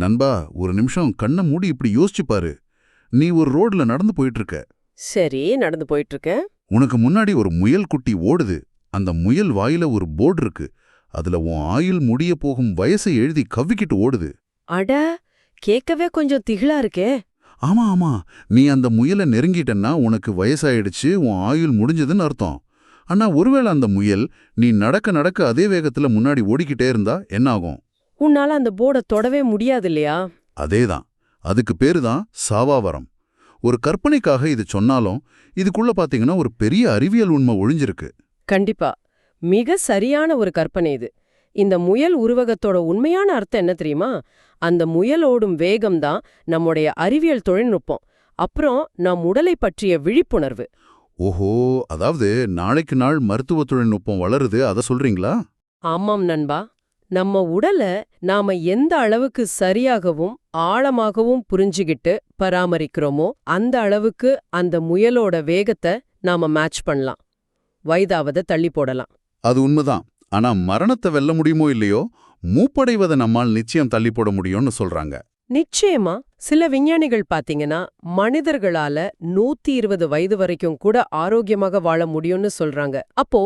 நண்பா, ஒரு நிமிஷம் கண்ணை மூடி இப்படி யோசிச்சு பாரு. நீ ஒரு ரோட்ல நடந்து போயிட்டு இருக்க. சரி, நடந்து போயிட்டு இருக்கேன். உனக்கு முன்னாடி ஒரு முயல் குட்டி ஓடுது. அந்த முயல் வாயில ஒரு போர்டு இருக்கு. அதுல உன் ஆயுள் முடிய போகும் வயசை எழுதி கவ்விக்கிட்டு ஓடுது. அட, கேட்கவே கொஞ்சம் திகிலா இருக்கே. ஆமா ஆமா, நீ அந்த முயலை நெருங்கிட்டன்னா உனக்கு வயசாயிடுச்சு, உன் ஆயுள் முடிஞ்சதுன்னு அர்த்தம். ஆனா ஒருவேளை அந்த முயல் நீ நடக்க நடக்க அதே வேகத்துல முன்னாடி ஓடிக்கிட்டே இருந்தா என்ன ஆகும்? உன்னால அந்த போர்டை தொடவே முடியாது இல்லையா? அதேதான். அதுக்கு பேரு தான் சாவாவரம். ஒரு கற்பனைக்காக இது சொன்னாலும் இதுக்குள்ள பாத்தீங்கன்னா ஒரு பெரிய அறிவியல் உண்மை ஒழிஞ்சிருக்கு. கண்டிப்பா, மிக சரியான ஒரு கற்பனை இது. இந்த முயல் உருவகத்தோட உண்மையான அர்த்தம் என்ன தெரியுமா? அந்த முயல் ஓடும் வேகம்தான் நம்முடைய அறிவியல் தொழில்நுட்பம். அப்புறம் நம் உடலை பற்றிய விழிப்புணர்வு. ஓஹோ, அதாவது நாளைக்கு நாள் மருத்துவ தொழில்நுட்பம் வளருது, அத சொல்றீங்களா? ஆமாம் நண்பா, நம்ம உடல நாம எந்த அளவுக்கு சரியாகவும் ஆழமாகவும் புரிஞ்சுகிட்டு பராமரிக்கிறோமோ அந்த அளவுக்கு அந்த முயலோட வேகத்தை நாம மேட்ச் பண்ணலாம், வயதாவதை தள்ளி போடலாம். அது உண்மைதான். ஆனா மரணத்தை வெல்ல முடியுமோ இல்லையோ, மூப்படைவதை நம்மால் நிச்சயம் தள்ளி போட முடியும்னு சொல்றாங்க. நிச்சயமா. சில விஞ்ஞானிகள் பாத்தீங்கன்னா மனிதர்களால 120 வயது வரைக்கும் கூட ஆரோக்கியமாக வாழ முடியும்னு சொல்றாங்க. அப்போ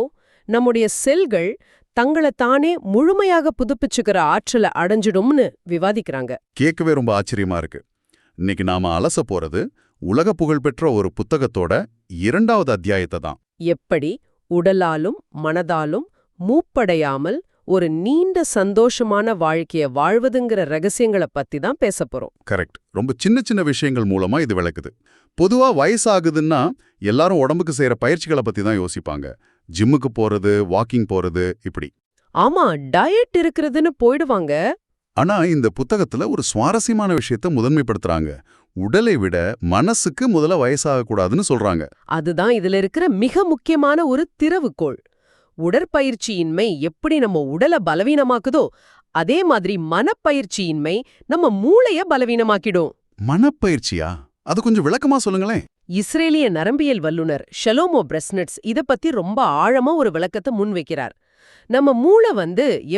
நம்முடைய செல்கள் தங்களை தானே முழுமையாக புதுப்பிச்சுக்கிற ஆற்றலை அடைஞ்சிடும்னு விவாதிக்கிறாங்க. கேட்கவே ரொம்ப ஆச்சரியமா இருக்கு. இன்னைக்கு நாம அலச போறது உலக புகழ்பெற்ற ஒரு புத்தகத்தோட 2வது அத்தியாயத்தை தான். எப்படி உடலாலும் மனதாலும் மூப்படையாமல் ஒரு நீண்ட சந்தோஷமான வாழ்க்கைய வாழ்வதுங்கிற ரகசியங்களை பத்தி தான் பேச போறோம். கரெக்ட். ரொம்ப சின்ன சின்ன விஷயங்கள் மூலமா இது விளக்குது. பொதுவா வயசாகுதுன்னா எல்லாரும் உடம்புக்கு செய்யற பயிற்சிகளை பத்தி தான் யோசிப்பாங்க. ஜிம்முக்கு போறது, வாக்கிங் போறது, இப்படி. ஆமா, டயட் இருக்கிறதுன்னு போயிடுவாங்க. ஆனா இந்த புத்தகத்துல ஒரு சுவாரஸ்யமான விஷயத்த முதன்மைப்படுத்துறாங்க. உடலை விட மனசுக்கு முதல்ல வயசாகக்கூடாதுன்னு சொல்றாங்க. அதுதான் இதுல இருக்கிற மிக முக்கியமான ஒரு திறவுகோள். உடற்பயிற்சியின்மை எப்படி நம்ம உடலை பலவீனமாக்குதோ அதே மாதிரி மனப்பயிற்சியின்மை நம்ம மூளைய பலவீனமாக்கிடும். மனப்பயிற்சியா? அது கொஞ்சம் விளக்கமா சொல்லுங்களேன். இஸ்ரேலிய நரம்பியல் வல்லுனர் ஷலோமோ பிரெஸ்னட்ஸ் இத பத்தி ரொம்ப ஆழமா ஒரு விளக்கத்தை முன்வைக்கிறார். நம்ம மூளை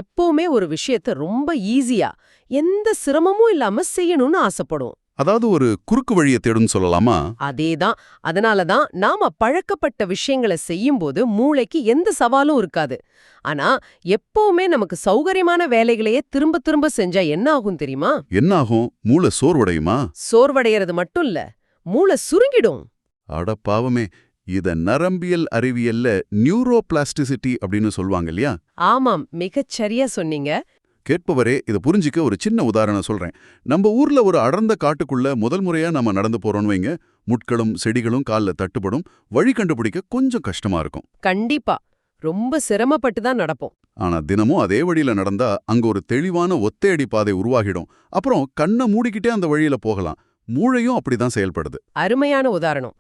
எப்பவுமே ஒரு விஷயத்த ரொம்ப ஈஸியா எந்த சிரமமும் இல்லாம செய்யணும்னு ஆசைப்படும். அதாவது ஒரு குறுக்கு வழியை தேடும் சொல்லலாமா? அதேதான். அதனாலதான் நாம பழக்கப்பட்ட விஷயங்களை செய்யும்போது மூளைக்கு எந்த சவாலும் இருக்காது. ஆனா எப்பவுமே நமக்கு சௌகரியமான வேலைகளையே திரும்ப திரும்ப செஞ்சா என்ன ஆகும் தெரியுமா? என்ன ஆகும்? மூளை சோர்வடையுமா? சோர்வடையறது மட்டும் இல்ல, மூளை சுருங்கிடும். அட பாவமே! இத நரம்பியல் அறிவியல்ல நியூரோபிளாஸ்டிசிட்டி அப்படின்னு சொல்வாங்க இல்லையா? ஆமாம், மிகச் சரியா சொன்னீங்க. கேட்பவரே, இத புரிஞ்சிக்க ஒரு சின்ன உதாரணம் சொல்றேன். நம்ம ஊர்ல ஒரு அடர்ந்த காட்டுக்குள்ள முதல் முறையா நம்ம நடந்து போறோம்னு வைங்க. முட்களும் செடிகளும் கால்ல தட்டுப்படும். வழி கண்டுபிடிக்க கொஞ்சம் கஷ்டமா இருக்கும். கண்டிப்பா, ரொம்ப சிரமப்பட்டு தான் நடப்போம். ஆனா தினமும் அதே வழியில நடந்தா அங்க ஒரு தெளிவான ஒத்தையடி பாதை உருவாகிடும். அப்புறம் கண்ணை மூடிக்கிட்டே அந்த வழியில போகலாம். மூளையும் அப்படிதான் செயல்படுது. அருமையான உதாரணம்.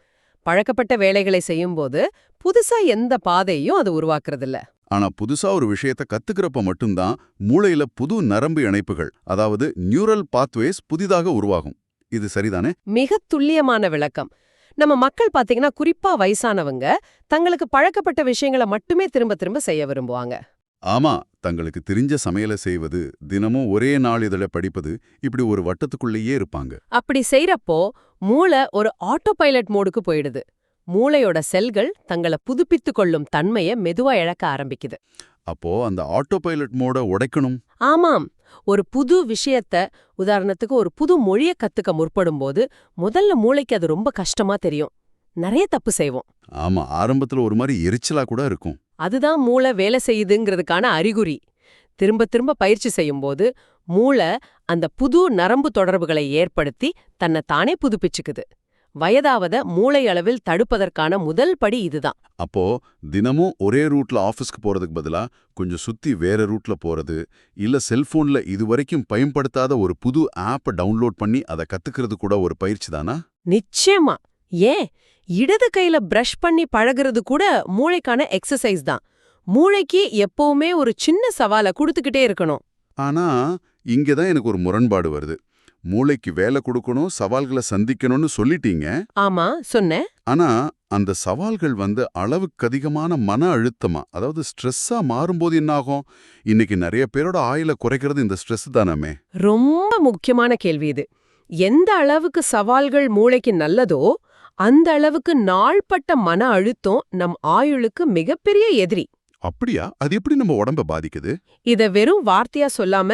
பழக்கப்பட்ட வேலைகளை செய்யும்போது புதுசா எந்த பாதையும் அது உருவாக்குறதில்ல. ஆனா புதுசா ஒரு விஷயத்த கத்துக்கிறப்ப மட்டும்தான் மூளையில புது நரம்பு இணைப்புகள், அதாவது நியூரல் பாத்வேஸ் புதிதாக உருவாகும். இது சரிதானே? மிக துல்லியமான விளக்கம். நம்ம மக்கள் பாத்தீங்கன்னா, குறிப்பா வயசானவங்க தங்களுக்கு பழக்கப்பட்ட விஷயங்களை மட்டுமே திரும்ப திரும்ப செய்ய விரும்புவாங்க. ஆமா, தங்களுக்கு தெரிஞ்ச சமையலை செய்வது, தினமும் ஒரே நாளிதழ படிப்பது, இப்படி ஒரு வட்டத்துக்குள்ளேயே இருப்பாங்க. அப்படி செய்யறப்போ மூளை ஒரு ஆட்டோ பைலட் மோடுக்கு போயிடுது. மூளையோட செல்கள் தங்களை புதுப்பித்துக் கொள்ளும் தன்மைய மெதுவா இழக்க ஆரம்பிக்குது. அப்போ அந்த ஆட்டோ பைலட் மோட உடைக்கணும். ஆமாம், ஒரு புது விஷயத்த, உதாரணத்துக்கு ஒரு புது மொழிய கத்துக்க முற்படும்போது முதல்ல மூளைக்கு அது ரொம்ப கஷ்டமா தெரியும். நிறைய தப்பு செய்வோம். ஆமா, ஆரம்பத்துல ஒரு மாதிரி எரிச்சலா கூட இருக்கும். அதுதான் மூளை வேலை செய்யுதுங்கிறதுக்கான அறிகுறி. திரும்ப திரும்ப பயிற்சி செய்யும்போது மூளை அந்த புது நரம்பு தொடர்புகளை ஏற்படுத்தி தன்னை தானே புதுப்பிச்சுக்குது. வயதாவத மூளை அளவில் தடுப்பதற்கான முதல் படி இதுதான். அப்போ தினமும் ஒரே ரூட்ல ஆஃபீஸ்க்கு போறதுக்கு பதிலா கொஞ்சம் சுத்தி வேற ரூட்ல போறது, இல்ல செல்போன்ல இதுவரைக்கும் பயன்படுத்தாத ஒரு புது ஆப்பை டவுன்லோட் பண்ணி அதை கத்துக்கிறது கூட ஒரு பயிற்சி தானா? நிச்சயமா. ஏன், இடது கையில பிரஷ் பண்ணி பழகிறது கூட மூளைக்கான எக்ஸசைஸ் தான். மூளைக்கு எப்பவுமே ஒரு சின்ன சவாலை கொடுத்துக்கிட்டே இருக்கணும். ஆனா இங்கதான் எனக்கு ஒரு முரண்பாடு வருது. மூளைக்கு வேலை கொடுக்கணும், சவால்களை சந்திக்கணும்னு சொல்லிட்டீங்க. ஆமா, சொன்னேன். ஆனா அந்த சவால்கள் அளவுக்கு அதிகமான மன அழுத்தமா, அதாவது ஸ்ட்ரெஸ்ஸா மாறும்போது என்ன ஆகும்? இன்னைக்கு நிறைய பேரோட ஆயுளை குறைக்கிறது இந்த ஸ்ட்ரெஸ் தானாமே. ரொம்ப முக்கியமான கேள்வி இது. எந்த அளவுக்கு சவால்கள் மூளைக்கு நல்லதோ அந்த அளவுக்கு நாள்பட்ட மன அழுத்தம் நம் ஆயுளுக்கு மிகப்பெரிய எதிரி. அப்படியா? அது எப்படி நம்ம உடம்ப பாதிக்குது? இத வெறும் வார்த்தையா சொல்லாம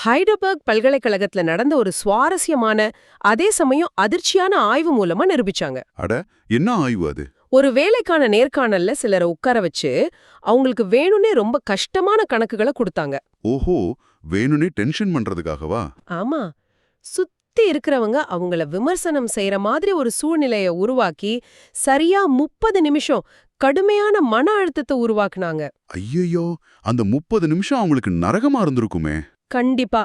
ஹைடல்பர்க் பல்கலைக்கழகத்துல நடந்த ஒரு சுவாரஸ்யமான, அதே சமயம் அதிர்ச்சியான ஆய்வு மூலமா நிரூபிச்சாங்க. அட, என்ன ஆய்வு அது? ஒரு வேலைக்கான நேர்காணல்ல சிலரை உட்கார வச்சு அவங்களுக்கு வேணும்னே ரொம்ப கஷ்டமான கணக்குகளை கொடுத்தாங்க. ஓஹோ, வேணும்னே டென்ஷன் பண்றதுக்காகவா? ஆமா, சுத்தி இருக்கிறவங்க அவங்கள விமர்சனம் செய்யற மாதிரி ஒரு சூழ்நிலைய உருவாக்கி சரியா 30 நிமிஷம் கடுமையான மன அழுத்தத்தை உருவாக்குனாங்க. ஐயோ, அந்த 30 நிமிஷம் அவங்களுக்கு நரகமா இருந்திருக்குமே. கண்டிப்பா.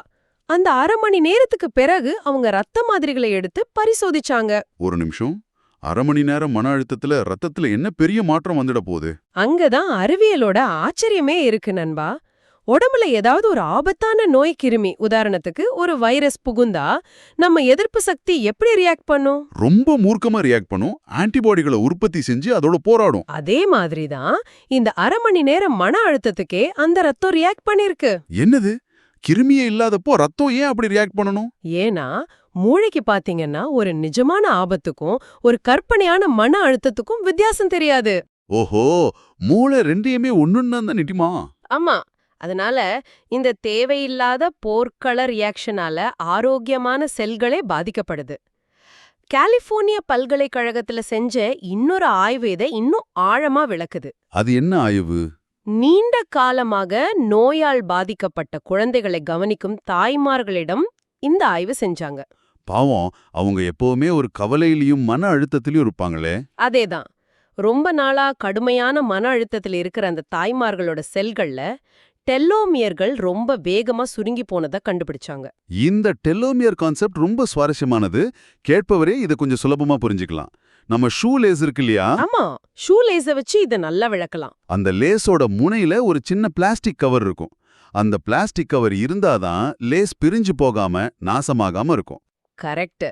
அந்த அரை மணி நேரத்துக்கு பிறகு அவங்க ரத்த மாதிரிகளை எடுத்து பரிசோதிச்சாங்க. ஒரு நிமிஷம், அரை மணி நேரம் மன அழுத்தத்துல ரத்தத்துல என்ன பெரிய மாற்றம் வந்துட போகுது? அங்கதான் அறிவியலோட ஆச்சரியமே இருக்கு நண்பா. உடம்புல ஏதாவது ஒரு ஆபத்தான நோய் கிருமி, உதாரணத்துக்கு ஒரு வைரஸ் புகுந்தா நம்ம எதிர்ப்பு சக்தி எப்படி ரியாக்ட் பண்ணும்? ரொம்ப மூர்க்கமா ரியாக்ட் பண்ணும், ஆன்டிபாடிகளை உற்பத்தி செஞ்சு அதோட போராடும். அதே மாதிரிதான் இந்த அரை மணி நேரம் மன அழுத்தத்துக்கே அந்த ரத்தம் ரியாக்ட் பண்ணிருக்கு. என்னது? கிருமியே இல்லாதப்போ ரத்தம் ஏன் அப்படி ரியாக்ட் பண்ணணும்? ஏன்னா மூளைக்கு பாத்தீங்கன்னா ஒரு நிஜமான ஆபத்துக்கும் ஒரு கற்பனையான மன அழுத்தத்துக்கும் வித்தியாசம் தெரியாது. ஓஹோ, மூளை ரெண்டையுமே ஒண்ணுன்னு தான் நிட்டிமா? ஆமா. அதனால இந்த தேவையில்லாத போர்க்கள ரியாக்ஷனால ஆரோக்கியமான செல்களே பாதிக்கப்படுது. கலிபோர்னியா பல்கலைக்கழகத்துல செஞ்ச இன்னொரு ஆய்வு இதை இன்னும் ஆழமா விளக்குது. அது என்ன ஆய்வு? நீண்ட காலமாக நோயால் பாதிக்கப்பட்ட குழந்தைகளை கவனிக்கும் தாய்மார்களிடம் இந்த ஆய்வு செஞ்சாங்க. பாவம், அவங்க எப்பவுமே ஒரு கவலையிலயும் மன அழுத்தத்திலயும் இருப்பாங்களே. அதேதான். ரொம்ப நாளா கடுமையான மன அழுத்தத்தில் இருக்கிற அந்த தாய்மார்களோட செல்கள்ல டெல்லோமியர்கள் ரொம்ப வேகமா சுருங்கி போனதை கண்டுபிடிச்சாங்க. இந்த டெலோமியர் கான்செப்ட் ரொம்ப சுவாரஸ்யமானது. கேட்பவரே இதை கொஞ்சம் சுலபமா புரிஞ்சுக்கலாம். நம்ம ஷூ லேஸ் இருக்கு இல்லையா? ஆமா, ஷூ லேஸ வச்சு இதை நல்லா விளக்கலாம். அந்த லேஸோட முனையில ஒரு சின்ன பிளாஸ்டிக் கவர் இருக்கும். அந்த பிளாஸ்டிக் கவர் இருந்தாதான் லேஸ் பிரிஞ்சு போகாம நாசமாகாம இருக்கும். கரெக்ட்.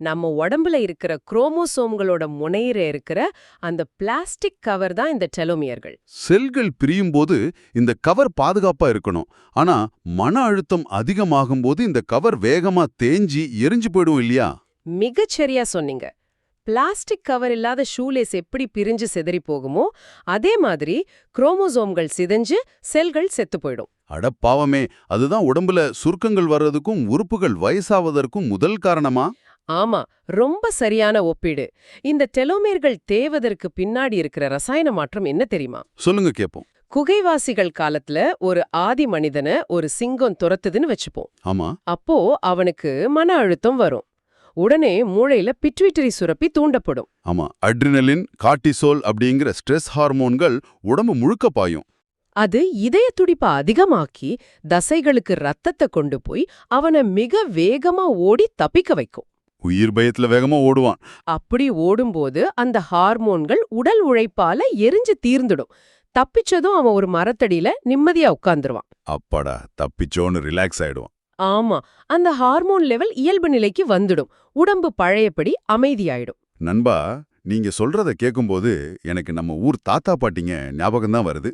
நம்ம உடம்புல இருக்கிற குரோமோசோம்களோட முனையில இருக்கிற அந்த பிளாஸ்டிக் கவர் தான் இந்த டெலோமியர்கள். செல்கள் பிரியும் போது இந்த கவர் பாதுகாப்பா இருக்கணும். ஆனா மன அழுத்தம் அதிகமாகும் போது இந்த கவர் வேகமா தேஞ்சி எரிஞ்சு போயிடும் இல்லையா? மிகச்சரியா சொன்னீங்க. பிளாஸ்டிக் கவர் இல்லாத ஷூலேஸ் எப்படி பிரிஞ்சு சிதறி போகுமோ அதே மாதிரி குரோமோசோம்கள் சிதைஞ்சு செல்கள் செத்து போயிடும். அட பாவமே, அதுதான் உடம்புல சுருக்கங்கள் வர்றதுக்கும் உறுப்புகள் வயசாவதற்கும் முதல் காரணமா? ஆமா, ரொம்ப சரியான ஒப்பீடு. இந்த டெலோமேர்கள் தேவதற்கு பின்னாடி இருக்கிற ரசாயன மாற்றம் என்ன தெரியுமா? சொல்லுங்க கேப்போம். குகைவாசிகள் காலத்துல ஒரு ஆதி மனிதனை ஒரு சிங்கம் துரத்துதுன்னு வச்சுப்போம். ஆமா. அப்போ அவனுக்கு மன அழுத்தம் வரும். உடனே மூளையில பிட்யூட்டரி சுரப்பி தூண்டப்படும். ஆமா, அட்ரினலின், கார்டிசோல் அப்படிங்கிற ஸ்ட்ரெஸ் ஹார்மோன்கள் உடம்பு முழுக்க பாயும். அது இதய துடிப்பை அதிகமாக்கி தசைகளுக்கு ரத்தத்தை கொண்டு போய் அவனை மிக வேகமா ஓடி தப்பிக்க வைக்கும். உயிர் பயத்துல வேகமா ஓடுவான். அப்படி ஓடும்போது அந்த ஹார்மோன்கள் உடல் உழைப்பால எரிஞ்சு தீர்ந்துடும். தப்பிச்சதும் அவன் ஒரு மரத்தடியில நிம்மதியா உட்கார்ந்துருவான். அப்பாடா, தப்பிச்சோன்னு ரிலாக்ஸ் ஆயிடுவான். ஆமா, அந்த ஹார்மோன் லெவல் இயல்பு நிலைக்கு வந்துடும். உடம்பு பழையபடி அமைதியாயிடும். நண்பா, நீங்க சொல்றத கேட்கும்போது எனக்கு நம்ம ஊர் தாத்தா பாட்டிங்க ஞாபகம்தான் வருது.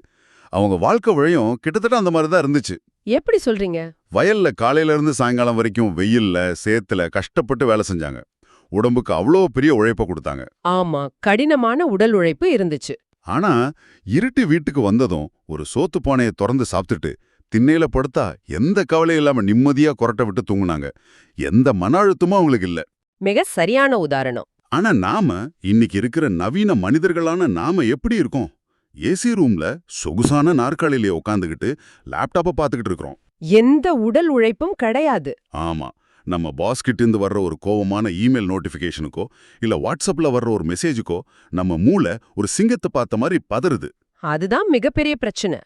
அவங்க வாழ்க்கை வழியும் கிட்டத்தட்ட அந்த மாதிரி தான் இருந்துச்சு. எப்படி சொல்றீங்க? வயல்ல காலையில இருந்து சாயங்காலம் வரைக்கும் வெயில்ல சேத்துல கஷ்டப்பட்டு வேலை செஞ்சாங்க. உடம்புக்கு அவ்வளோ பெரிய உழைப்ப கொடுத்தாங்க. ஆமா, கடினமான உடல் உழைப்பு இருந்துச்சு. ஆனா இருட்டு வீட்டுக்கு வந்ததும் ஒரு சோத்து பானையை திறந்து சாப்பிட்டுட்டு திண்ணையில படுத்தா எந்த கவலையும் இல்லாம நிம்மதியா கொரட்டை விட்டு தூங்குனாங்க. எந்த மன அழுத்தமும் அவங்களுக்கு இல்ல. மிக சரியான உதாரணம். ஆனா நாம இன்னைக்கு இருக்கிற நவீன மனிதர்களான நாம எப்படி இருக்கோம்? ஏசி ரூம்ல சொகுசான நாற்காலியிலே உட்காந்துக்கிட்டு லேப்டாப்பை பார்த்துக்கிட்டு இருக்கிறோம். எந்த உடல் உழைப்பும் கிடையாது. ஆமா, நம்ம பாஸ் கிட்ட இருந்து வர்ற ஒரு கோவமான இமெயில் நோட்டிபிகேஷனுக்கோ இல்ல வாட்ஸ்அப்ல வர்ற ஒரு மெசேஜுக்கோ நம்ம மூளை ஒரு சிங்கத்தை பார்த்த மாதிரி பதறுது. அதுதான் மிகப்பெரிய பிரச்சனை.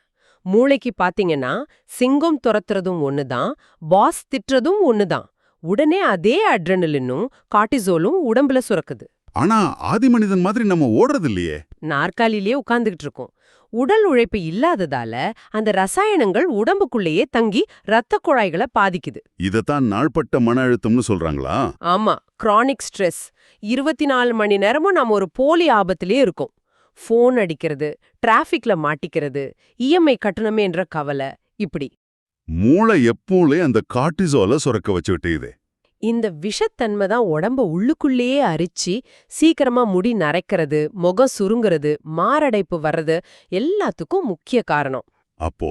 மூளைக்கு பாத்தீங்கன்னா சிங்கம் துரத்துறதும் ஒண்ணுதான், பாஸ் திட்டுறதும் ஒண்ணுதான். உடனே அதே அட்ரினலினும் கார்டிசோலும் உடம்புல சுரக்குது. ஆனா ஆதி மனிதன் மாதிரி நம்ம ஓடுறது இல்லையே. நாற்காலிலேயே உட்கார்ந்துகிட்டு இருக்கோம். உடல் உழைப்பு இல்லாததால அந்த ரசாயனங்கள் உடம்புக்குள்ளேயே தங்கி இரத்த குழாய்களை பாதிக்குது. இதத்தான் நாள்பட்ட மன அழுத்தம்னு சொல்றாங்களா? ஆமா, கிரானிக் ஸ்ட்ரெஸ். 24 மணி நேரமும் நாம ஒரு போலி ஆபத்திலே இருக்கோம். ஃபோன் அடிக்கிறது, டிராஃபிக்ல மாட்டிக்கிறது, இஎம்ஐ கட்டணமேன்ற கவலை, இப்படி. மூளை எப்போலே அந்த கார்டிசோல சுரக்க வச்சுக்கிட்டே. இந்த விஷத்தன்மை தான் உடம்ப உள்ளுக்குள்ளேயே அரிச்சு சீக்கிரமா முடி நரைக்கிறது, முகம் சுருங்குறது, மாரடைப்பு வர்றது எல்லாத்துக்கும் முக்கிய காரணம். அப்போ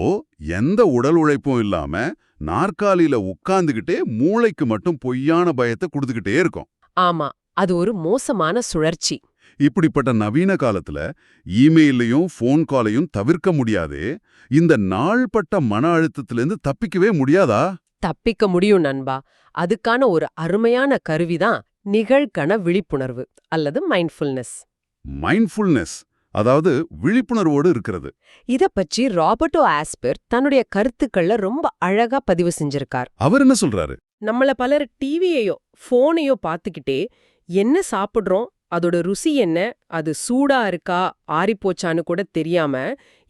எந்த உடல் உழைப்பும் இல்லாம நாற்காலியில உட்கார்ந்துகிட்டே மூளைக்கு மட்டும் பொய்யான பயத்தை கொடுத்துக்கிட்டே இருக்கும். ஆமா, அது ஒரு மோசமான சுழற்சி. இப்படிப்பட்ட நவீன காலத்துல இமெயிலையும் ஃபோன் காலையும் தவிர்க்க முடியாதே, இந்த நாள்பட்ட மன அழுத்தத்திலிருந்து தப்பிக்கவே முடியாதா? தப்பிக்க முடியும் நண்பா. அதுக்கான ஒரு அருமையான கருவிதான் நிகழ்கண விழிப்புணர்வு அல்லது மைண்ட்ஃபுல்னஸ். மைண்ட்ஃபுல்னஸ், அதாவது விழிப்புணர்வோடு இருக்கிறது. இத பற்றி ராபர்ட்டோ ஆஸ்பர் தன்னுடைய கருத்துக்கள்ல ரொம்ப அழகா பதிவு செஞ்சிருக்கார். அவர் என்ன சொல்றாரு? நம்மள பலர் டிவியையோ போனையோ பார்த்துக்கிட்டே என்ன சாப்பிடுறோம், அதோட ருசி என்ன, அது சூடா இருக்கா ஆறிப்போச்சான்னு கூட தெரியாம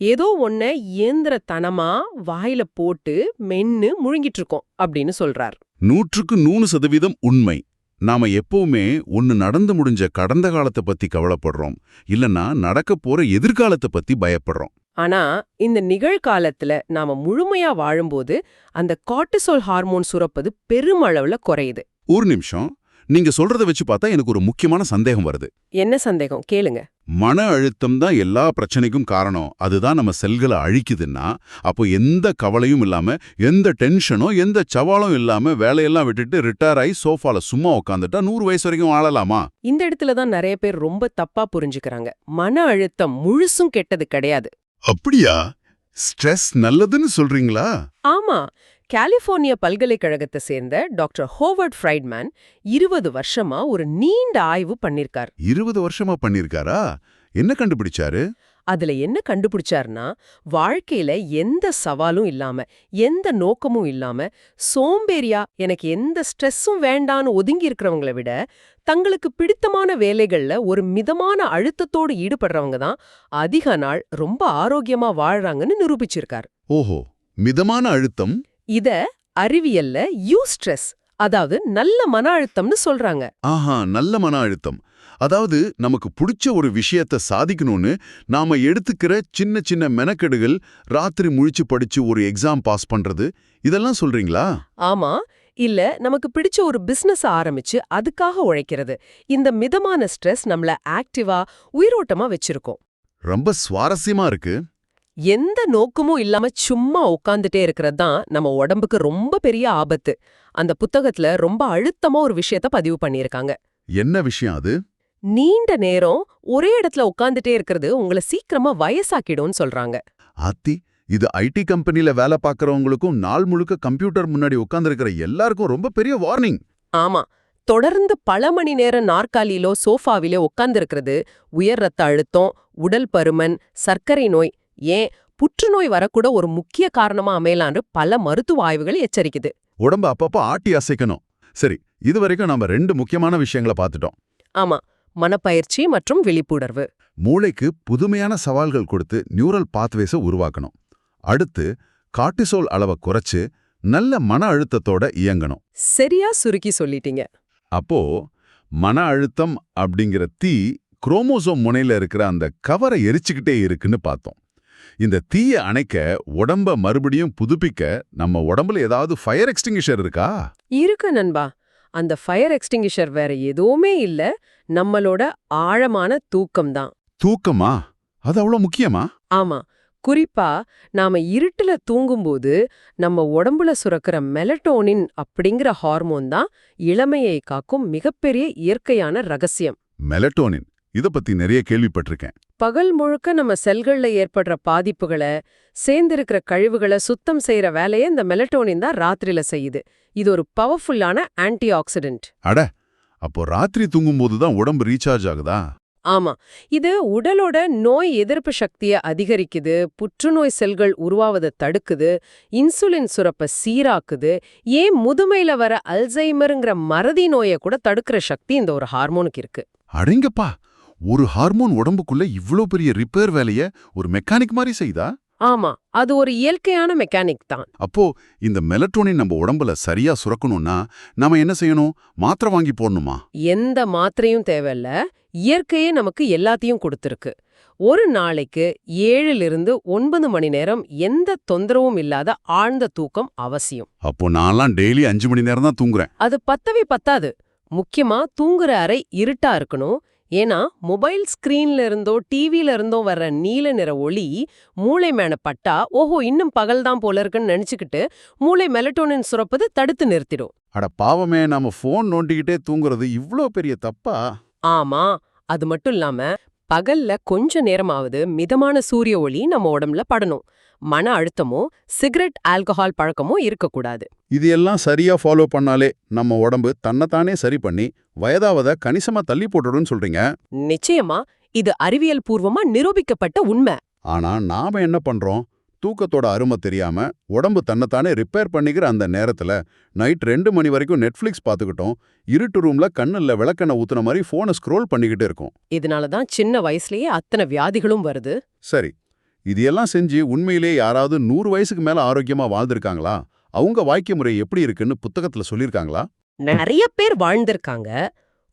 ஏதோ ஒன்ன இயந்திரத்தனமா வாயில போட்டு மென்னு முழுங்கிட்டு இருக்கோம் அப்படின்னு சொல்றார். 100க்கு 100% உண்மை. நாம எப்பவுமே ஒன்னு நடந்து முடிஞ்ச கடந்த காலத்தை பத்தி கவலைப்படுறோம், இல்லனா நடக்க போற எதிர்காலத்தை பத்தி பயப்படுறோம். ஆனா இந்த நிகழ்காலத்துல நாம முழுமையா வாழும்போது அந்த கார்டிசோல் ஹார்மோன் சுரப்பது பெருமளவுல குறையுது. ஒரு நிமிஷம், நீங்க சொல்றத வச்சு பார்த்தா எனக்கு ஒரு முக்கியமான சந்தேகம் வருது. என்ன சந்தேகம் கேளுங்க. மன அழுத்தம் தான் எல்லா பிரச்சனைக்கும் காரணம், அதுதான் நம்ம செல்களை அழிக்குதுன்னா, அப்போ எந்த கவலையும் இல்லாம, எந்த டென்ஷனோ எந்த சவாலும் இல்லாம வேலையெல்லாம் விட்டுட்டு ரிட்டையர் ஆகி சோஃபால சும்மா உட்காந்துட்டா 100 வயசு வரைக்கும் வாழலாமா? இந்த இடத்துல தான் நிறைய பேர் ரொம்ப தப்பா புரிஞ்சுக்கிறாங்க. மன அழுத்தம் முழுசும் கெட்டது கிடையாது. அப்படியா? ஸ்ட்ரெஸ் நல்லதுன்னு சொல்றீங்களா? ஆமா, கலிபோர்னியா பல்கலைக்கழகத்தை சேர்ந்த டாக்டர் ஹோவர்ட் ஃப்ரைட்மேன் 20 வருஷமா ஒரு நீண்ட ஆய்வு பண்ணிருக்கார். 20 வருஷமா பண்ணிருக்காரா? என்ன கண்டுபிடிச்சாரு? அதுல என்ன கண்டுபிடிச்சாருன்னா, வாழ்க்கையில எந்த சவாலும் இல்லாம, எந்த நோக்கமும் இல்லாம, சோம்பேறியா எனக்கு எந்த ஸ்ட்ரெஸ்ஸும் வேண்டான்னு ஒதுங்கி இருக்கிறவங்கள விட, தங்களுக்கு பிடித்தமான வேலைகள்ல ஒரு மிதமான அழுத்தத்தோடு ஈடுபடுறவங்க தான் அதிக நாள் ரொம்ப ஆரோக்கியமா வாழ்றாங்கன்னு நிரூபிச்சிருக்கார். ஓஹோ, மிதமான அழுத்தம். இத அறிவியல்ல யூஸ்ட்ரெஸ், அதாவது நல்ல மன அழுத்தம்னு சொல்றாங்க. ஆஹா, நல்ல மன அழுத்தம். அதாவது நமக்கு பிடிச்ச ஒரு விஷயத்தை சாதிக்கணும்னு நாம எடுத்துக்கிற சின்ன சின்ன மெனக்கெடுகள், ராத்திரி முழிச்சு படிச்சு ஒரு எக்ஸாம் பாஸ் பண்றது, இதெல்லாம் சொல்றீங்களா? ஆமா, இல்ல நமக்கு பிடிச்ச ஒரு பிசினஸ் ஆரம்பிச்சு அதுக்காக உழைக்கிறது. இந்த மிதமான ஸ்ட்ரெஸ் நம்மள ஆக்டிவா உயிரோட்டமா வச்சிருக்கோம். ரொம்ப சுவாரஸ்யமா இருக்கு. எந்த நோக்கமும் இல்லாம சும்மா உட்கார்ந்துட்டே இருக்கிறது தான் நம்ம உடம்புக்கு ரொம்ப பெரிய ஆபத்து. அந்த புத்தகத்துல ரொம்ப அழுத்தமா ஒரு விஷயத்த பதிவு பண்ணியிருக்காங்க. என்ன விஷயம் அது? நீண்ட நேரம் ஒரே இடத்துல உட்கார்ந்துட்டே இருக்கிறது உங்களை சீக்கிரமா வயசாக்கிடும்னு சொல்றாங்க. ஆத்தி, இது ஐடி கம்பெனில வேலை பார்க்கறவங்களுக்கும் நாள் முழுக்க கம்ப்யூட்டர் முன்னாடி உட்கார்ந்திருக்கிற எல்லாருக்கும் ரொம்ப பெரிய வார்னிங். ஆமா, தொடர்ந்து பல மணி நேரம் நாற்காலியிலோ சோஃபாவிலோ உட்கார்ந்திருக்கிறது உயர் ரத்த அழுத்தம், உடல் பருமன், சர்க்கரை நோய், ஏன் புற்றுநோய் வரக்கூட ஒரு முக்கிய காரணமா அமையலான்னு பல மருத்துவ ஆய்வுகள் எச்சரிக்குது. உடம்ப அப்பப்போ ஆட்டி அசைக்கணும். சரி, இதுவரைக்கும் நாம 2 முக்கியமான விஷயங்களை பார்த்துட்டோம். ஆமா, மனப்பயிற்சி மற்றும் விழிப்புணர்வு. மூளைக்கு புதுமையான சவால்கள் கொடுத்து நியூரல் பாத்வேஸை உருவாக்கணும். அடுத்து கார்டிசோல் அளவை குறைச்சு நல்ல மன அழுத்தத்தோட இயங்கணும். சரியா சுருக்கி சொல்லிட்டீங்க. அப்போ மன அழுத்தம் அப்படிங்கிற தீ குரோமோசோம் முனையில இருக்கிற அந்த கவரை எரிச்சுக்கிட்டே இருக்குன்னு பார்த்தோம். இந்த தீயை அணைக்க, உடம்ப மறுபடியும் புதுப்பிக்க நம்ம உடம்புல ஏதாவது ஃபயர் எக்ஸ்டிங்விஷர் இருக்கா? இருக்கு நண்பா. அந்த ஃபயர் எக்ஸ்டிங்விஷர் வேற எதுவுமே இல்ல, நம்மளோட ஆழமான தூக்கம் தான். தூக்கமா? அது அவ்வளவு முக்கியமா? ஆமா, குறிப்பா நாம இருட்டுல தூங்கும்போது நம்ம உடம்புல சுரக்கிற மெலட்டோனின் அப்படிங்கிற ஹார்மோன் தான் இளமையை காக்கும் மிகப்பெரிய இயற்கையான ரகசியம். மெலட்டோனின், இத பத்தி நிறைய கேள்விப்பட்டிருக்கேன். பகல் முழுக்க நம்ம செல்கள்ல ஏற்படுற பாதிப்புகளை, சேர்ந்திருக்கிற கழிவுகளை சுத்தம் செய்யற வேலையை இந்த மெலட்டோனின் தான் ராத்திரில செய்யுது. இது ஒரு பவர்ஃபுல்லான ஆன்டி ஆக்சிடென்ட். அட, அப்போ ராத்திரி தூங்கும்போது தான் உடம்பு ரீசார்ஜ் ஆகுதா? ஆமா, இது உடலோட நோய் எதிர்ப்பு சக்தியை அதிகரிக்குது, புற்றுநோய் செல்கள் உருவாவதை தடுக்குது, இன்சுலின் சுரப்ப சீராக்குது, ஏன் முதுமையில வர அல்சைமருங்கிற மறதி நோயை கூட தடுக்கிற சக்தி இந்த ஒரு ஹார்மோனுக்கு இருக்கு. அடேங்கப்பா, ஒரு ஹார்மோன் உடம்புக்குள்ள இவ்ளோ பெரிய ரிப்பேர் வேலைய ஒரு மெக்கானிக் மாதிரி செய்தா? ஆமா, அது ஒரு இயற்கையான மெக்கானிக் தான். அப்போ இந்த மெலட்டோனின் நம்ம உடம்புல சரியா சுரக்கணும்னா நாம என்ன செய்யணும்? மாத்திரை வாங்கி போடணுமா? எந்த மாத்திரையும் தேவையில்ல. இயற்கையே நமக்கு எல்லாத்தையும் கொடுத்திருக்கு. ஒரு நாளைக்கு 7லிருந்து 9 மணி நேரம் எந்த தொந்தரவும் இல்லாத ஆழ்ந்த தூக்கம் அவசியம். அப்போ நான்லாம் டெய்லி 5 மணி நேரம் தான் தூங்குறேன். அது பத்தவே பத்தாது. முக்கியமா தூங்குற அறை இருட்டா இருக்கணும். ஏன்னா மொபைல் ஸ்கிரீன்ல இருந்தோ டிவில இருந்தோ வர்ற நீல நிற ஒளி மூளை மேல பட்டா, ஓஹோ இன்னும் பகல் தான் போல இருக்குன்னு நினைச்சுக்கிட்டு மூளை மெலட்டோனின் சுரப்பது தடுத்து நிறுத்திடும். அட பாவமே, நாம ஃபோன் நோண்டிக்கிட்டே தூங்குறது இவ்ளோ பெரிய தப்பா? ஆமா, அது மட்டும் இல்லாம பகல்ல கொஞ்ச நேரமாவது மிதமான சூரிய ஒளி நம்ம உடம்புல படணும். மன அழுத்தமோ சிகரெட் ஆல்கஹால் பழக்கமோ இருக்கக்கூடாது. இது எல்லாம் சரியா ஃபாலோ பண்ணாலே நம்ம உடம்பு தன்னைத்தானே சரி பண்ணி வயதாவத கணிசமா தள்ளி போட்டுடுன்னு சொல்றீங்க. நிச்சயமா இது அறிவியல் பூர்வமா நிரூபிக்கப்பட்ட உண்மை. ஆனா நாம என்ன பண்றோம்? தூக்கத்தோட அருமை தெரியாம உடம்பு தன்னைத்தானே ரிப்பேர் பண்ணிக்கிற அந்த நேரத்துல நைட் 2 மணி வரைக்கும் நெட்ஃபிளிக்ஸ் பார்த்துக்கிட்டோம், இருட்டு ரூம்ல கண்ணுல விளக்கெண்ணெய் ஊத்துன மாதிரி போனை ஸ்க்ரோல் பண்ணிக்கிட்டு இருக்கோம். இதனாலதான் சின்ன வயசுலயே அத்தனை வியாதிகளும் வருது. சரி, இது எல்லாம் செஞ்சு உண்மையிலே யாராவது 100 வயசுக்கு மேல ஆரோக்கியமா வாழ்ந்திருக்காங்களா? அவங்க வாழ்க்கை முறை எப்படி இருக்குன்னு புத்தகத்துல சொல்லியிருக்காங்களா? நிறைய பேர் வாழ்ந்திருக்காங்க.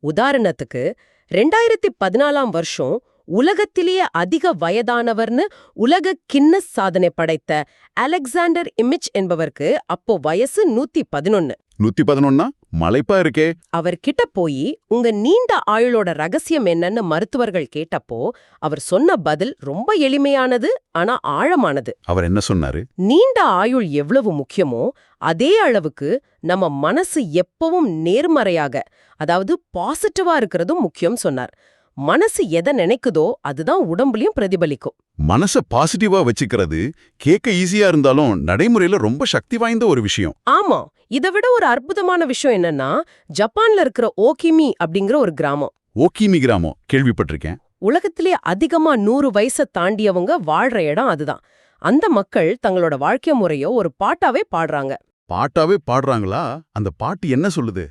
உதாரணத்துக்கு 2014ஆம் வருஷம் உலகத்திலேயே அதிக வயதானவர்னு உலக கின்னஸ் சாதனை படைத்த அலெக்சாண்டர் இமிச் என்பவருக்கு அப்போ வயசு 111. 111னா மலைப்பா இருக்கே. அவர்கிட்ட போய் உங்க நீண்ட ஆயுளோட ரகசியம் என்னன்னு மருத்துவர்கள் கேட்டப்போ அவர் சொன்ன பதில் ரொம்ப எளிமையானது, ஆனா ஆழமானது. அவர் என்ன சொன்னாரு? நீண்ட ஆயுள் எவ்வளவு முக்கியமோ அதே அளவுக்கு நம்ம மனசு எப்பவும் நேர்மறையாக, அதாவது பாசிட்டிவா இருக்கிறதும் முக்கியம் சொன்னார். மனசு எதை நினைக்குதோ அதுதான் உடம்புலயும் பிரதிபலிக்கும். மனச பாசிட்டிவா வச்சுக்கிறது கேட்க ஈஸியா இருந்தாலும் நடைமுறையில ரொம்ப சக்தி வாய்ந்த ஒரு விஷயம். ஆமா, இதை விட ஒரு அற்புதமான விஷயம் என்னன்னா, ஜப்பான்ல இருக்கிற ஓகிமி அப்படிங்கிற ஒரு கிராமம். ஓகிமி கிராமம் கேள்விப்பட்டிருக்கேன். உலகத்திலே அதிகமா 100 வயசை தாண்டியவங்க வாழ்ற இடம் அதுதான். அந்த மக்கள் தங்களோட வாழ்க்கை முறையோ ஒரு பாட்டாவே பாடுறாங்க. பாட்டாவே பாடுறாங்களா? அந்த பாட்டு என்ன சொல்லுது?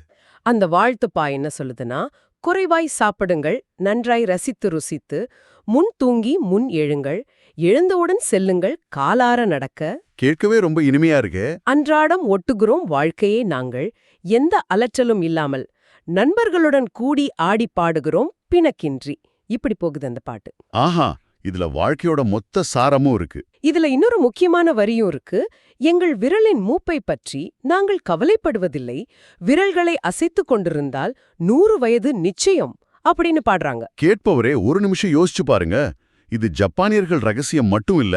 அந்த வாழ்த்துப்பா என்ன சொல்லுதுன்னா, குறைவாய் சாப்பிடுங்கள், நன்றாய் ரசித்து ருசித்து, முன் தூங்கி முன் எழுங்கள், எழுந்தவுடன் செல்லுங்கள், காலார நடக்க. கேட்கவே ரொம்ப இனிமையா இருக்கு. அன்றாடம் ஒட்டுகிறோம் வாழ்க்கையே நாங்கள், எந்த அலற்றலும் இல்லாமல், நண்பர்களுடன் கூடி ஆடி பாடுகிறோம் பிணக்கின்றி. இப்படி போகுது அந்த பாட்டு. ஆஹா, இதுல வாழ்க்கையோட மொத்த சாரமும் இருக்கு. இதுல இன்னொரு முக்கியமான வரியும் இருக்கு. எங்கள் விரலின் மூப்பை பற்றி நாங்கள் கவலைப்படுவதில்லை, விரல்களை அசைத்துக் கொண்டிருந்தால் 100 வயது நிச்சயம் அப்படின்னு பாடுறாங்க. கேட்பவரே ஒரு நிமிஷம் யோசிச்சு பாருங்க. இது ஜப்பானியர்கள் ரகசியம் மட்டும் இல்ல,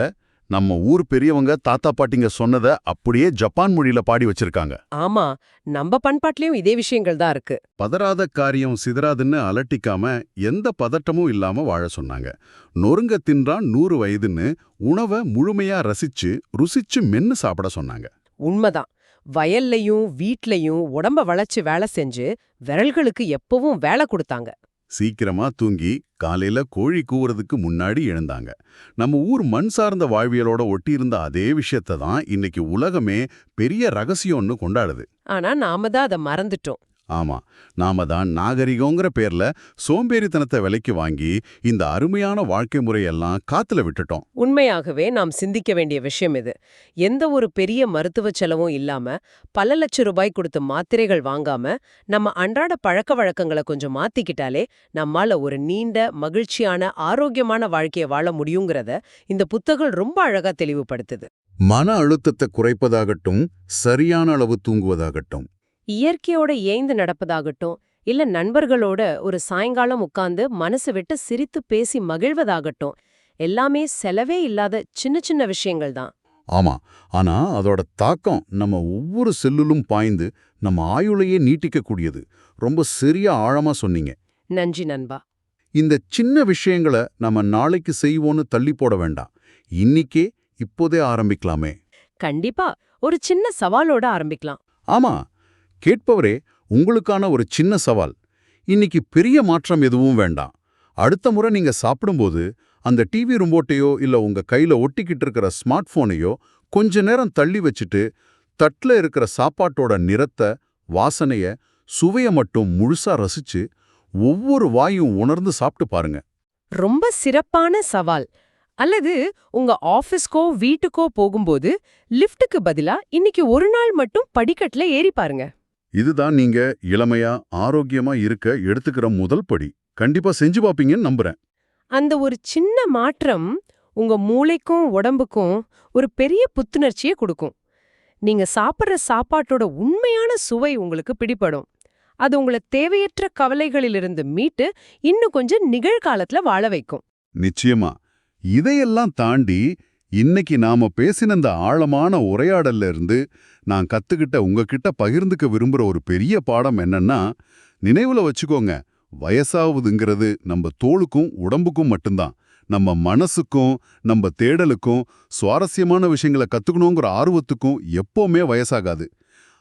நம்ம ஊர் பெரியவங்க தாத்தா பாட்டிங்க சொன்னத அப்படியே ஜப்பான் மொழியில பாடி வச்சிருக்காங்க. ஆமா, நம்ம பண்பாட்லயும் இதே விஷயங்கள் தான் இருக்கு. பதறாத காரியம் சிதறாதுன்னு அலட்டிக்காம எந்த பதட்டமும் இல்லாம வாழ சொன்னாங்க. நொறுங்க தின்றான் 100 வயதுன்னு உணவை முழுமையா ருசிச்சு மென்னு சாப்பிட சொன்னாங்க. உண்மைதான். வயல்லையும் வீட்லயும் உடம்ப வளைச்சு வேலை செஞ்சு விரல்களுக்கு எப்பவும் வேலை கொடுத்தாங்க. சீக்கிரமா தூங்கி காலையில கோழி கூவுறதுக்கு முன்னாடி எழுந்தாங்க. நம்ம ஊர் மண் சார்ந்த வாழ்வியலோட ஒட்டியிருந்த அதே விஷயத்தை தான் இன்னைக்கு உலகமே பெரிய ரகசியம்னு கொண்டாடுது. ஆனா நாம தான் அதை மறந்துட்டோம். ஆமா, நாம தான் நாகரிகங்கிற பேர்ல சோம்பேறித்தனத்தை விலைக்கு வாங்கி இந்த அருமையான வாழ்க்கை முறையெல்லாம் காத்துல விட்டுட்டோம். உண்மையாகவே நாம் சிந்திக்க வேண்டிய விஷயம் இது. எந்த ஒரு பெரிய மருத்துவ செலவும் இல்லாம பல லட்சம் ரூபாய் கொடுத்து மாத்திரைகள் வாங்காம நம்ம அன்றாட பழக்க வழக்கங்களை கொஞ்சம் மாத்திக்கிட்டாலே நம்மால ஒரு நீண்ட மகிழ்ச்சியான ஆரோக்கியமான வாழ்க்கையை வாழ முடியுங்கிறத இந்த புத்தகம் ரொம்ப அழகா தெளிவுபடுத்துது. மன அழுத்தத்தை குறைப்பதாகட்டும், சரியான அளவு தூங்குவதாகட்டும், இயற்கையோட ஏய்ந்து நடப்பதாகட்டும், இல்ல நண்பர்களோட ஒரு சாயங்காலம் உட்கார்ந்து மனசு விட்டு சிரித்து பேசி மகிழ்வதாகட்டும், எல்லாமே செலவே இல்லாத சின்ன சின்ன விஷயங்கள் தான். ஆமா, ஆனா அதோட தாக்கம் நம்ம ஒவ்வொரு செல்லுலும் பாய்ந்து நம்ம ஆயுளையே நீட்டிக்கக்கூடியது. ரொம்ப சரியா ஆழமா சொன்னீங்க. நன்றி நண்பா. இந்த சின்ன விஷயங்களை நம்ம நாளைக்கு செய்வோன்னு தள்ளி போட வேண்டாம். இன்னிக்கே இப்போதே ஆரம்பிக்கலாமே. கண்டிப்பா ஒரு சின்ன சவாலோட ஆரம்பிக்கலாம். ஆமா, கேட்பவரே, உங்களுக்கான ஒரு சின்ன சவால். இன்னைக்கு பெரிய மாற்றம் எதுவும் வேண்டாம். அடுத்த முறை நீங்க சாப்பிடும்போது அந்த டிவி ரிமோட்டையோ இல்ல உங்க கையில ஒட்டிக்கிட்டு இருக்கிற ஸ்மார்ட் போனையோ கொஞ்ச நேரம் தள்ளி வச்சுட்டு தட்டுல இருக்கிற சாப்பாட்டோட நிறத்தை, வாசனைய, சுவைய மட்டும் முழுசா ரசிச்சு ஒவ்வொரு வாயும் உணர்ந்து சாப்பிட்டு பாருங்க. ரொம்ப சிறப்பான சவால். அல்லது உங்க ஆபீஸ்க்கோ வீட்டுக்கோ போகும்போது லிஃப்ட்டுக்கு பதிலா இன்னைக்கு ஒரு நாள் மட்டும் படிக்கட்டுல ஏறி பாருங்க. இதுதான் நீங்க இளமையா ஆரோக்கியமா இருக்க எடுத்துக்கிற முதல் படி. கண்டிப்பா செஞ்சு பாப்பீங்கன்னு நம்புறேன். அந்த ஒரு சின்ன மாற்றம் உங்க மூளைக்கும் உடம்புக்கும் ஒரு பெரிய புத்துணர்ச்சியை கொடுக்கும். நீங்க சாப்பிடுற சாப்பாட்டோட உண்மையான சுவை உங்களுக்கு பிடிபடும். அது உங்களை தேவையற்ற கவலைகளிலிருந்து மீட்டு இன்னும் கொஞ்சம் நிகழ்காலத்துல வாழ வைக்கும். நிச்சயமா. இதையெல்லாம் தாண்டி இன்னைக்கு நாம பேசின இந்த ஆழமான உரையாடல்ல இருந்து நான் கத்துக்கிட்ட உங்ககிட்ட பகிர்ந்துக்க விரும்புற ஒரு பெரிய பாடம் என்னன்னா, நினைவுல வச்சுக்கோங்க, வயசாவதுங்கிறது நம்ம தோலுக்கும் உடம்புக்கும் மட்டும்தான். நம்ம மனசுக்கும் நம்ம தேடலுக்கும் சுவாரஸ்யமான விஷயங்களை கத்துக்கணுங்கிற ஆர்வத்துக்கும் எப்பவுமே வயசாகாது.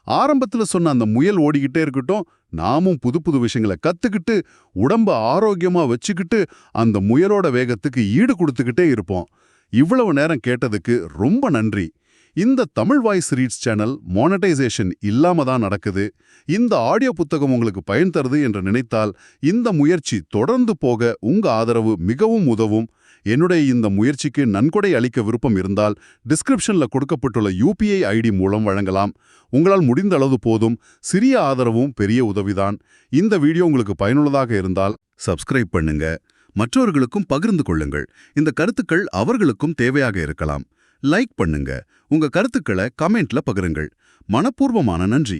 ஆரம்பத்துல சொன்ன அந்த முயல் ஓடிக்கிட்டே இருக்கட்டும், நாமும் புது புது விஷயங்களை கத்துக்கிட்டு உடம்ப ஆரோக்கியமா வச்சுக்கிட்டு அந்த முயலோட வேகத்துக்கு ஈடு கொடுத்துக்கிட்டே இருப்போம். இவ்வளவு நேரம் கேட்டதுக்கு ரொம்ப நன்றி. இந்த Tamil voice reads channel monetisation இல்லாம தான் நடக்குது. இந்த ஆடியோ புத்தகம் உங்களுக்கு பயன் தருது என்று நினைத்தால் இந்த முயற்சி தொடர்ந்து போக உங்க ஆதரவு மிகவும் உதவும். என்னுடைய இந்த முயற்சிக்கு நன்கொடை அளிக்க விருப்பம் இருந்தால் டிஸ்கிரிப்ஷன்ல கொடுக்கப்பட்டுள்ள UPI ஐடி மூலம் வழங்கலாம். உங்களால் முடிந்த அளவு போதும். சிறிய ஆதரவும் பெரிய உதவிதான். இந்த வீடியோ உங்களுக்கு பயனுள்ளதாக இருந்தால் சப்ஸ்கிரைப் பண்ணுங்க. மற்றவர்களுக்கும் பகிர்ந்து கொள்ளுங்கள். இந்த கருத்துக்கள் அவர்களுக்கும் தேவையாக இருக்கலாம். லைக் பண்ணுங்க. உங்க கருத்துக்களை கமெண்ட்ல பகிருங்கள். மனப்பூர்வமான நன்றி.